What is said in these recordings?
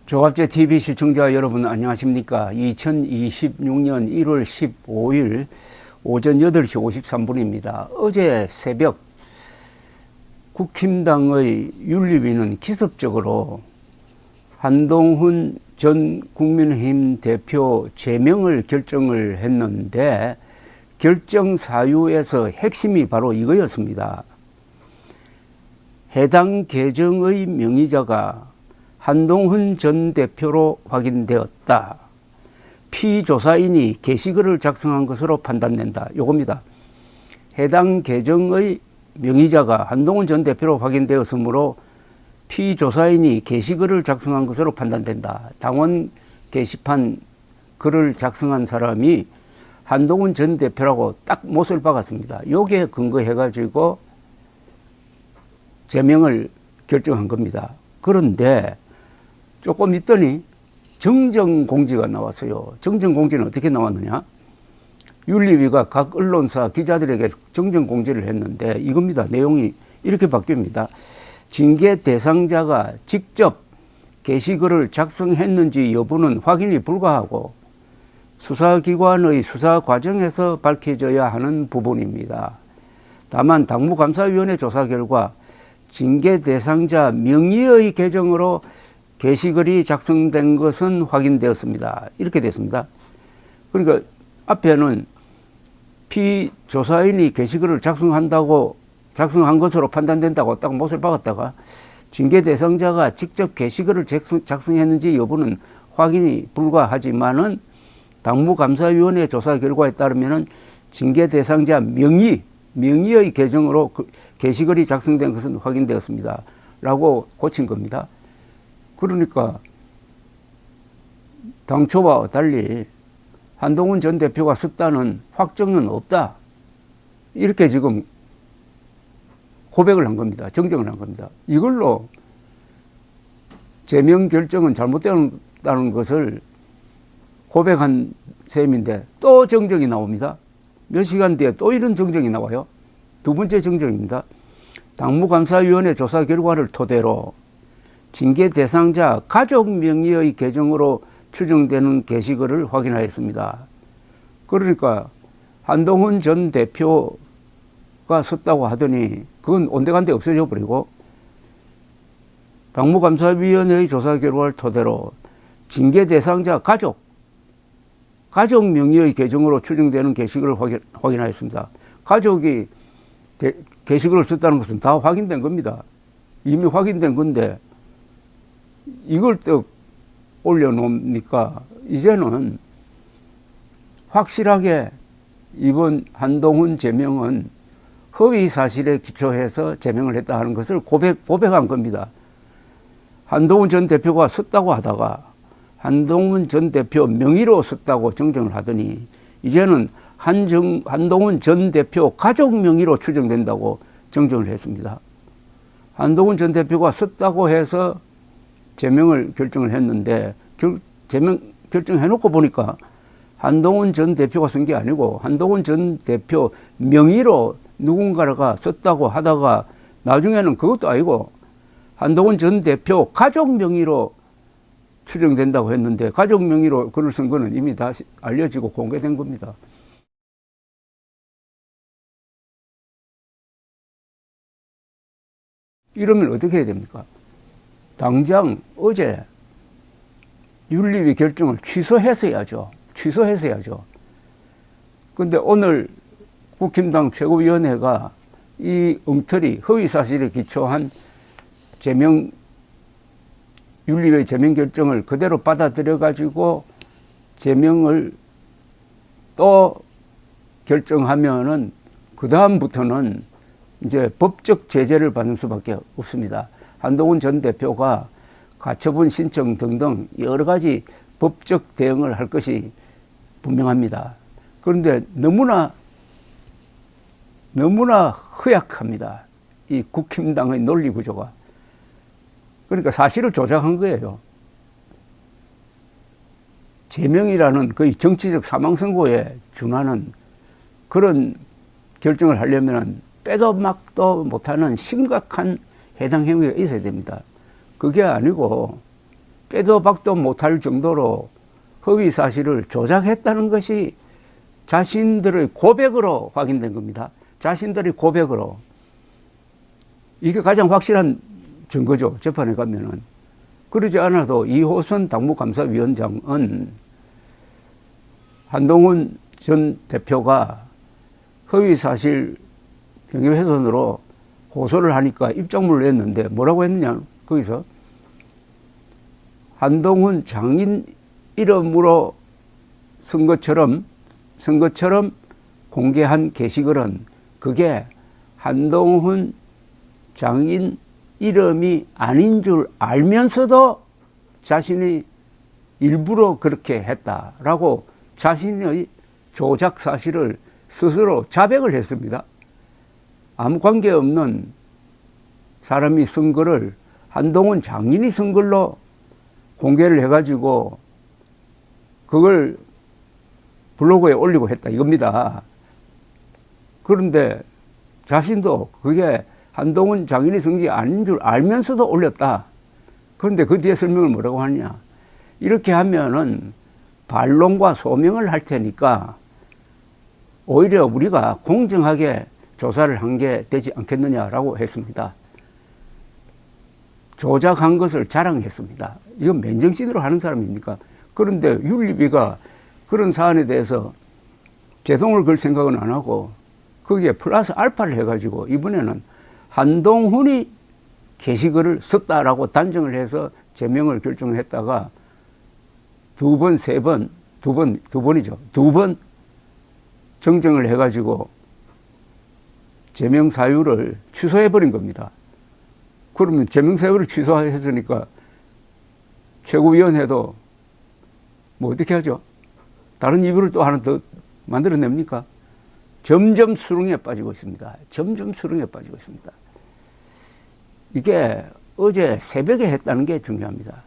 조갑제 TV 시청자 여러분 안녕하십니까. 2026년 1월 15일 오전 8시 53분입니다. 어제 새벽 국힘당의 윤리위는 기습적으로 한동훈 전 국민의힘 대표 제명을 결정을 했는데 결정 사유에서 핵심이 바로 이거였습니다. 해당 계정의 명의자가 한동훈 전 대표로 확인되었다. 피조사인이 게시글을 작성한 것으로 판단된다. 요겁니다. 해당 계정의 명의자가 한동훈 전 대표로 확인되었으므로 피조사인이 게시글을 작성한 것으로 판단된다. 당원 게시판 글을 작성한 사람이 한동훈 전 대표라고 딱 못을 박았습니다. 요게 근거해가지고 제명을 결정한 겁니다. 그런데 조금 있더니 정정공지가 나왔어요. 정정공지는 어떻게 나왔느냐? 윤리위가 각 언론사 기자들에게 정정공지를 했는데 이겁니다. 내용이 이렇게 바뀝니다. 징계 대상자가 직접 게시글을 작성했는지 여부는 확인이 불가하고 수사기관의 수사 과정에서 밝혀져야 하는 부분입니다. 다만 당무감사위원회 조사 결과 징계 대상자 명의의 계정으로 게시글이 작성된 것은 확인되었습니다. 이렇게 됐습니다. 그러니까 앞에는 피조사인이 게시글을 작성한 것으로 판단된다고 딱 못을 박았다가 징계 대상자가 직접 게시글을 작성했는지 여부는 확인이 불가하지만은 당무감사위원회 조사 결과에 따르면은 징계 대상자 명의의 계정으로 게시글이 작성된 것은 확인되었습니다. 라고 고친 겁니다. 그러니까 당초와 달리 한동훈 전 대표가 썼다는 확정은 없다. 이렇게 지금 고백을 한 겁니다. 정정을 한 겁니다. 이걸로 제명 결정은 잘못되었다는 것을 고백한 셈인데 또 정정이 나옵니다. 몇 시간 뒤에 또 이런 정정이 나와요. 두 번째 정정입니다. 당무감사위원회 조사 결과를 토대로 징계 대상자 가족 명의의 계정으로 추정되는 게시글을 확인하였습니다. 그러니까 한동훈 전 대표가 썼다고 하더니 그건 온데간데 없어져 버리고 당무감사위원회의 조사 결과를 토대로 징계 대상자 가족 명의의 계정으로 추정되는 게시글을 확인하였습니다. 가족이 게시글을 썼다는 것은 다 확인된 겁니다. 이미 확인된 건데 이걸 또 올려놓으니까 이제는 확실하게 이번 한동훈 제명은 허위 사실에 기초해서 제명을 했다 하는 것을 고백한 겁니다. 한동훈 전 대표가 썼다고 하다가 한동훈 전 대표 명의로 썼다고 정정을 하더니 이제는 한동훈 전 대표 가족 명의로 추정된다고 정정을 했습니다. 한동훈 전 대표가 썼다고 해서 제명을 결정을 했는데 제명 결정해놓고 보니까 한동훈 전 대표가 쓴 게 아니고 한동훈 전 대표 명의로 누군가가 썼다고 하다가 나중에는 그것도 아니고 한동훈 전 대표 가족 명의로 추정된다고 했는데 가족 명의로 글을 쓴 거는 이미 다 알려지고 공개된 겁니다. 이러면 어떻게 해야 됩니까? 당장 어제 윤리위 결정을 취소했어야죠. 근데 오늘 국힘당 최고위원회가 이 엉터리 허위 사실에 기초한 윤리위의 제명 결정을 그대로 받아들여 가지고 제명을 또 결정하면은 그 다음부터는 이제 법적 제재를 받는 수밖에 없습니다. 한동훈 전 대표가 가처분 신청 등등 여러 가지 법적 대응을 할 것이 분명합니다. 그런데 너무나 허약합니다. 이 국힘당의 논리 구조가. 그러니까 사실을 조작한 거예요. 제명이라는 거의 정치적 사망선고에 준하는 그런 결정을 하려면 빼도 막도 못하는 심각한 해당 행위가 있어야 됩니다. 그게 아니고 빼도 박도 못할 정도로 허위 사실을 조작했다는 것이 자신들의 고백으로 확인된 겁니다. 자신들의 고백으로. 이게 가장 확실한 증거죠. 재판에 가면은. 그러지 않아도 이호선 당무감사위원장은 한동훈 전 대표가 허위사실 명예훼손으로 고소를 하니까 입장문을 냈는데 뭐라고 했느냐. 거기서 한동훈 장인 이름으로 선거처럼 공개한 게시글은 그게 한동훈 장인 이름이 아닌 줄 알면서도 자신이 일부러 그렇게 했다라고 자신의 조작 사실을 스스로 자백을 했습니다. 아무 관계없는 사람이 쓴 글을 한동훈 장인이 쓴 글로 공개를 해가지고 그걸 블로그에 올리고 했다 이겁니다. 그런데 자신도 그게 한동훈 장인이 쓴 게 아닌 줄 알면서도 올렸다. 그런데 그 뒤에 설명을 뭐라고 하냐. 이렇게 하면은 반론과 소명을 할 테니까 오히려 우리가 공정하게 조사를 한 게 되지 않겠느냐라고 했습니다. 조작한 것을 자랑했습니다. 이건 맨정신으로 하는 사람입니까? 그런데 윤리비가 그런 사안에 대해서 제동을 걸 생각은 안 하고 거기에 플러스 알파를 해가지고 이번에는 한동훈이 게시글을 썼다라고 단정을 해서 제명을 결정했다가 두 번 정정을 해가지고 제명 사유를 취소해버린 겁니다. 그러면 제명 사유를 취소했으니까 최고위원회도 뭐 어떻게 하죠? 다른 이유를 또 하나 더 만들어냅니까? 점점 수렁에 빠지고 있습니다. 점점 수렁에 빠지고 있습니다. 이게 어제 새벽에 했다는 게 중요합니다.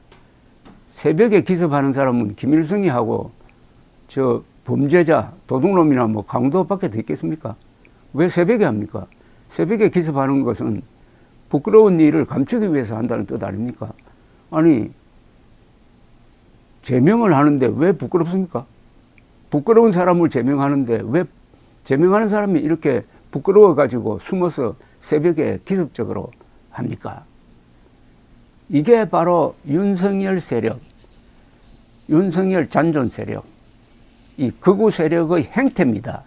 새벽에 기습하는 사람은 김일성이하고 저 범죄자, 도둑놈이나 뭐 강도밖에 더 있겠습니까? 왜 새벽에 합니까? 새벽에 기습하는 것은 부끄러운 일을 감추기 위해서 한다는 뜻 아닙니까? 아니, 제명을 하는데 왜 부끄럽습니까? 부끄러운 사람을 제명하는데 왜 제명하는 사람이 이렇게 부끄러워가지고 숨어서 새벽에 기습적으로 합니까? 이게 바로 윤석열 세력, 윤석열 잔존 세력, 이 극우 세력의 행태입니다.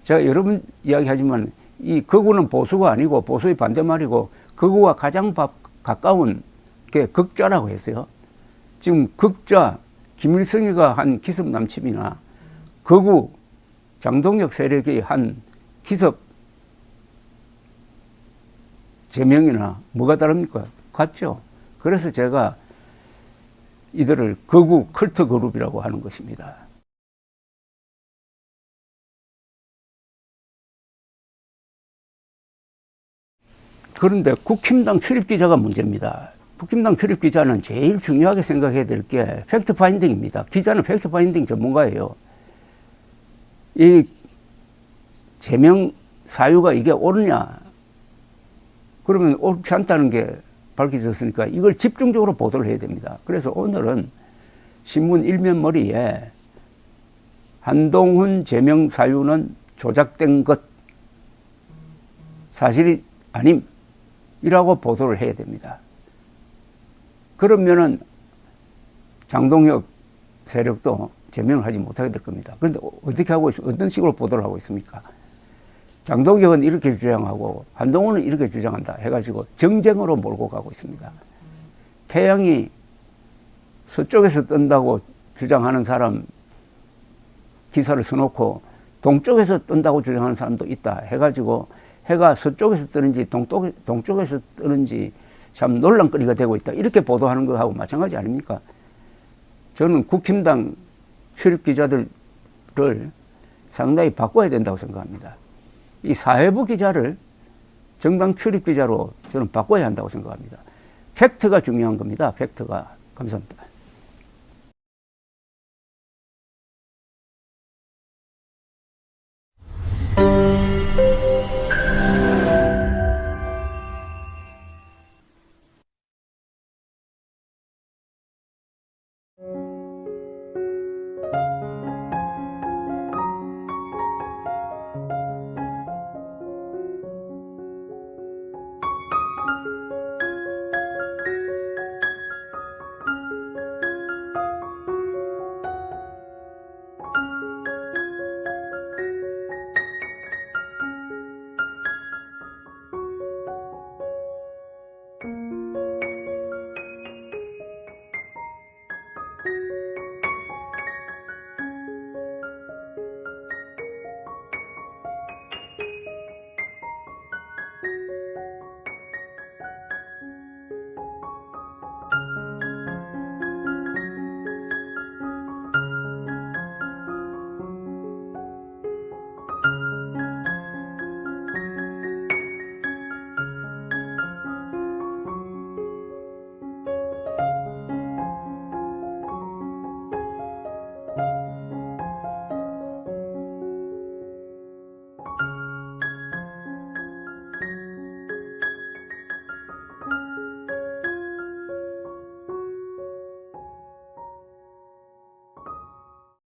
제가 여러 번 이야기하지만 이 극우는 보수가 아니고 보수의 반대말이고 극우와 가장 가까운 게 극좌라고 했어요. 지금 극좌, 김일성이가 한 기습 남침이나 극우, 장동혁 세력이 한 기습 제명이나 뭐가 다릅니까? 같죠. 그래서 제가 이들을 극우 컬트 그룹이라고 하는 것입니다. 그런데 국힘당 출입기자가 문제입니다. 국힘당 출입기자는 제일 중요하게 생각해야 될 게 팩트 파인딩입니다. 기자는 팩트 파인딩 전문가예요. 이 제명 사유가 이게 옳으냐? 그러면 옳지 않다는 게 밝혀졌으니까 이걸 집중적으로 보도를 해야 됩니다. 그래서 오늘은 신문 일면 머리에 한동훈 제명 사유는 조작된 것, 사실이 아님 이라고 보도를 해야 됩니다. 그러면은 장동혁 세력도 제명을 하지 못하게 될 겁니다. 그런데 어떻게 하고 어떤 식으로 보도를 하고 있습니까? 장동혁은 이렇게 주장하고 한동훈은 이렇게 주장한다 해가지고 정쟁으로 몰고 가고 있습니다. 태양이 서쪽에서 뜬다고 주장하는 사람 기사를 써놓고 동쪽에서 뜬다고 주장하는 사람도 있다 해가지고 해가 서쪽에서 뜨는지 동쪽에서 뜨는지 참 논란거리가 되고 있다. 이렇게 보도하는 거하고 마찬가지 아닙니까? 저는 국힘당 출입기자들을 상당히 바꿔야 된다고 생각합니다. 이 사회부 기자를 정당 출입기자로 저는 바꿔야 한다고 생각합니다. 팩트가 중요한 겁니다. 팩트가. 감사합니다.